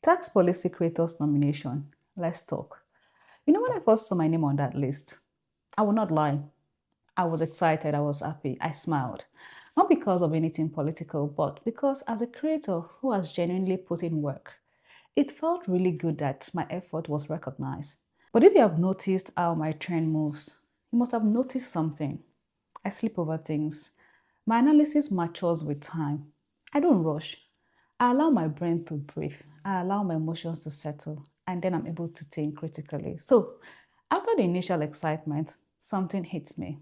Tax Policy Creators nomination. Let's talk. When I first saw my name on that list, I will not lie. I was excited, I was happy, I smiled. Not because of anything political, but because as a creator who has genuinely put in work, it felt really good that my effort was recognized. But if you have noticed how my trend moves, you must have noticed something. I sleep over things. My analysis matures with time. I don't rush. I allow my brain to breathe. I allow my emotions to settle, and then I'm able to think critically. So, after the initial excitement, something hits me.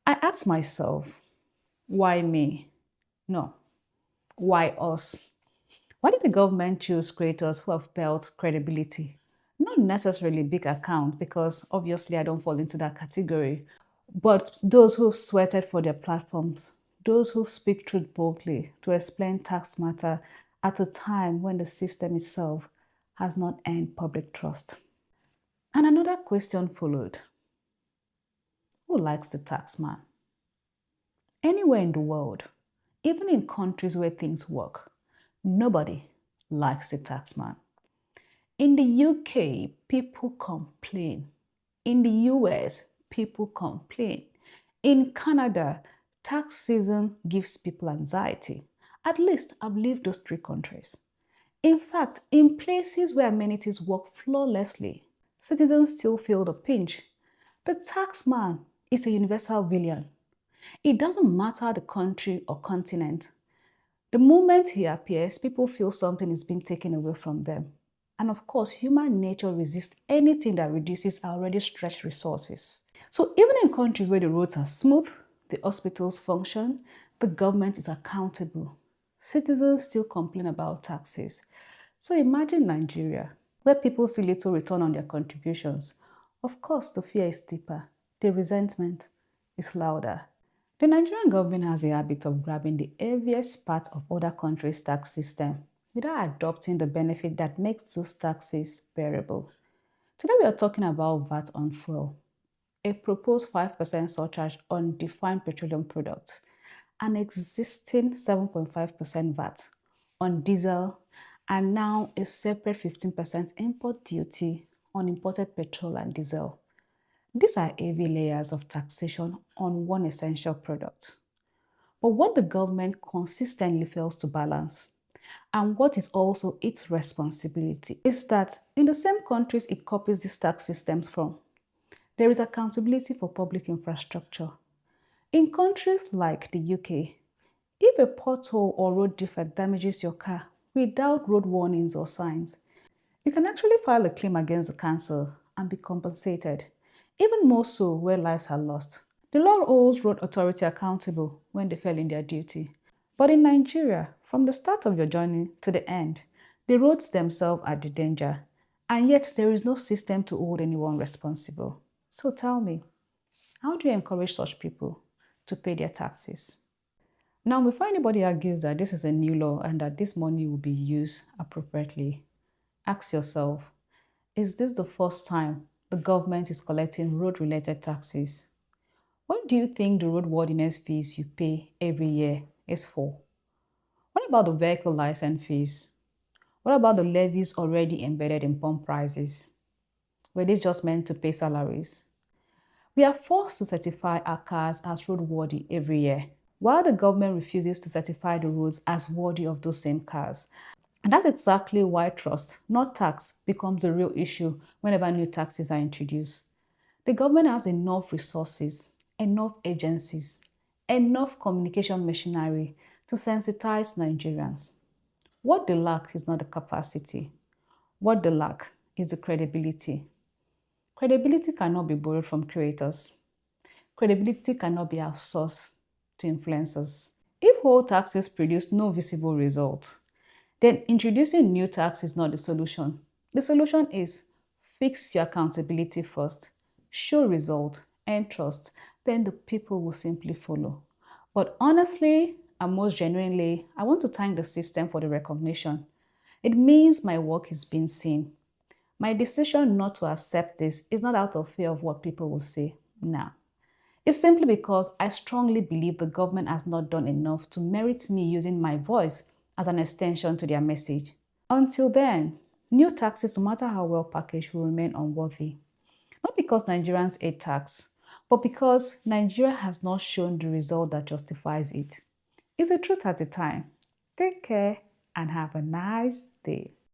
I ask myself, why me? No, why us? Why did the government choose creators who have built credibility? Not necessarily big accounts, because obviously I don't fall into that category, but those who sweated for their platforms, those who speak truth boldly to explain tax matter at a time when the system itself has not earned public trust. And another question followed. Who likes the tax man? Anywhere in the world, even in countries where things work, nobody likes the tax man. In the UK, people complain. In the US, people complain. In Canada, tax season gives people anxiety. At least I've lived those three countries. In fact, in places where amenities work flawlessly, citizens still feel the pinch. The tax man is a universal villain. It doesn't matter the country or continent. The moment he appears, people feel something is being taken away from them. And of course, human nature resists anything that reduces our already stretched resources. So even in countries where the roads are smooth, the hospitals function, the government is accountable, citizens still complain about taxes. So imagine Nigeria, where people see little return on their contributions. Of course, the fear is deeper, the resentment is louder. The Nigerian government has a habit of grabbing the heaviest part of other countries' tax system without adopting the benefit that makes those taxes bearable. Today we are talking about VAT on fuel, a proposed 5% surcharge on defined petroleum products, an existing 7.5% VAT on diesel, and now a separate 15% import duty on imported petrol and diesel. These are heavy layers of taxation on one essential product. But what the government consistently fails to balance, and what is also its responsibility, is that in the same countries it copies these tax systems from, there is accountability for public infrastructure. In countries like the UK, if a pothole or road defect damages your car without road warnings or signs, you can actually file a claim against the council and be compensated, even more so where lives are lost. The law holds road authority accountable when they fail in their duty. But in Nigeria, from the start of your journey to the end, the roads themselves are the danger, and yet there is no system to hold anyone responsible. So tell me, how do you encourage such people to pay their taxes? Now, before anybody argues that this is a new law and that this money will be used appropriately, ask yourself, is this the first time the government is collecting road-related taxes? What do you think the roadworthiness fees you pay every year is for? What about the vehicle license fees? What about the levies already embedded in pump prices? Were these just meant to pay salaries? We are forced to certify our cars as roadworthy every year, while the government refuses to certify the roads as worthy of those same cars. And that's exactly why trust, not tax, becomes the real issue whenever new taxes are introduced. The government has enough resources, enough agencies, enough communication machinery to sensitize Nigerians. What they lack is not the capacity. What they lack is the credibility. Credibility cannot be borrowed from creators. Credibility cannot be outsourced to influencers. If whole taxes produce no visible result, then introducing new tax is not the solution. The solution is fix your accountability first, show result and trust, then the people will simply follow. But honestly and most genuinely, I want to thank the system for the recognition. It means my work is being seen. My decision not to accept this is not out of fear of what people will say. Nah. It's simply because I strongly believe the government has not done enough to merit me using my voice as an extension to their message. Until then, new taxes, no matter how well packaged, will remain unworthy. Not because Nigerians hate tax, but because Nigeria has not shown the result that justifies it. It's a truth at a time. Take care and have a nice day.